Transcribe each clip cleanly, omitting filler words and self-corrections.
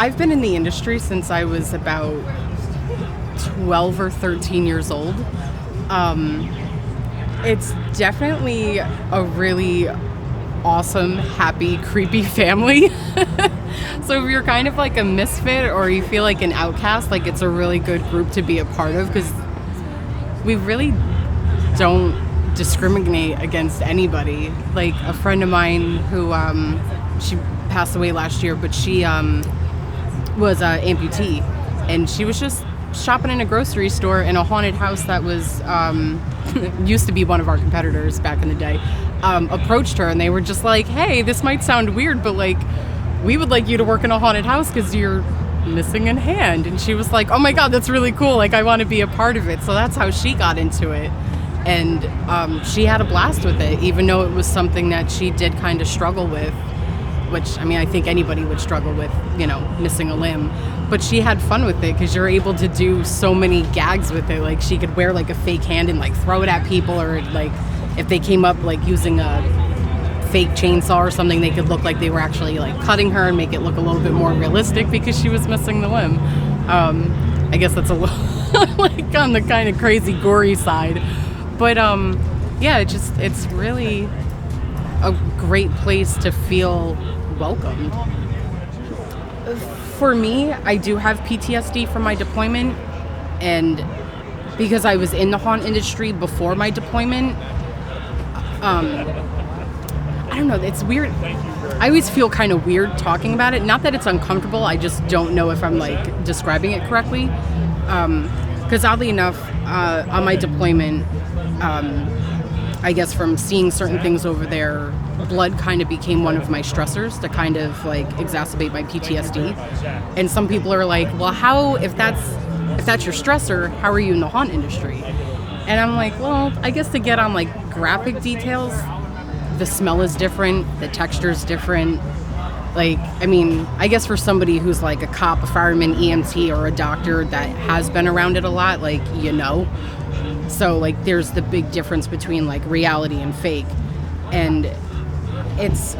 I've been in the industry since I was about 12 or 13 years old. It's definitely a really awesome, happy, creepy family. So if you're kind of like a misfit or you feel like an outcast, like it's a really good group to be a part of because we really don't discriminate against anybody. Like a friend of mine who she passed away last year, but she was an amputee, and she was just shopping in a grocery store in a haunted house that was used to be one of our competitors back in the day. Approached her and they were just like, hey, this might sound weird, but like we would like you to work in a haunted house because you're missing a hand. And she was like, oh my god, that's really cool, like I want to be a part of it. So that's how she got into it, and she had a blast with it, even though it was something that she did kind of struggle with, which I mean I think anybody would struggle with, you know, missing a limb. But she had fun with it because you're able to do so many gags with it. Like she could wear like a fake hand and like throw it at people, or like if they came up like using a fake chainsaw or something, they could look like they were actually like cutting her and make it look a little bit more realistic because she was missing the limb. I guess that's a little like on the kind of crazy gory side, but yeah, it's really a great place to feel welcomed. For me, I do have PTSD from my deployment, and because I was in the haunt industry before my deployment, I don't know, it's weird. I always feel kind of weird talking about it. Not that it's uncomfortable, I just don't know if I'm like describing it correctly. Because oddly enough, on my deployment, I guess from seeing certain things over there, blood kind of became one of my stressors to kind of like exacerbate my PTSD. And some people are like, well, how, if that's your stressor, how are you in the haunt industry? And I'm like, well, I guess to get on like graphic details, the smell is different, the texture is different. Like, I mean, I guess for somebody who's like a cop, a fireman, EMT, or a doctor that has been around it a lot, like, you know. So like there's the big difference between like reality and fake. And it's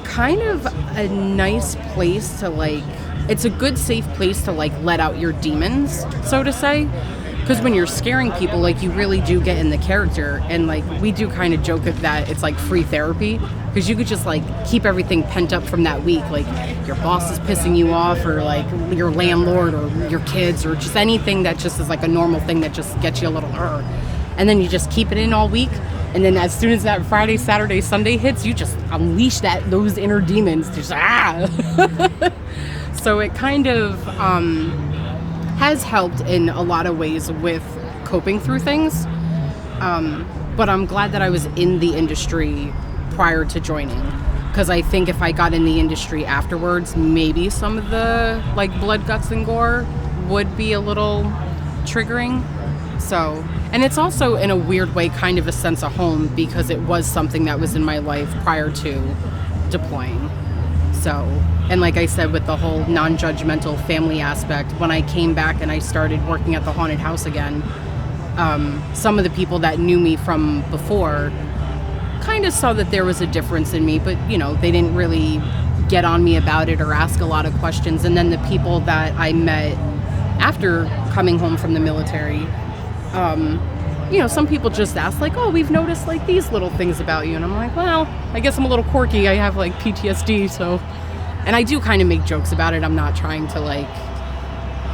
kind of a nice place to like, it's a good safe place to like let out your demons, so to say. Because when you're scaring people, like you really do get in the character, and like we do kind of joke that it's like free therapy, because you could just like keep everything pent up from that week, like your boss is pissing you off, or like your landlord, or your kids, or just anything that just is like a normal thing that just gets you a little and then you just keep it in all week, and then as soon as that Friday, Saturday, Sunday hits, you just unleash those inner demons, just So it kind of has helped in a lot of ways with coping through things. But I'm glad that I was in the industry prior to joining, because I think if I got in the industry afterwards, maybe some of the like blood, guts, and gore would be a little triggering. So, and it's also in a weird way kind of a sense of home, because it was something that was in my life prior to deploying. So, and like I said, with the whole non-judgmental family aspect, when I came back and I started working at the haunted house again, some of the people that knew me from before kind of saw that there was a difference in me, but you know, they didn't really get on me about it or ask a lot of questions. And then the people that I met after coming home from the military, you know, some people just ask like, oh, we've noticed like these little things about you. And I'm like, well, I guess I'm a little quirky. I have like PTSD. So, and I do kind of make jokes about it. I'm not trying to like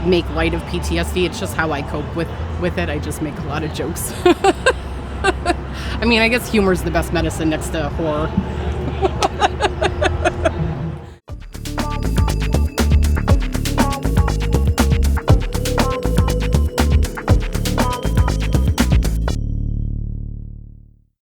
make light of PTSD. It's just how I cope with it. I just make a lot of jokes. I mean, I guess humor is the best medicine next to horror.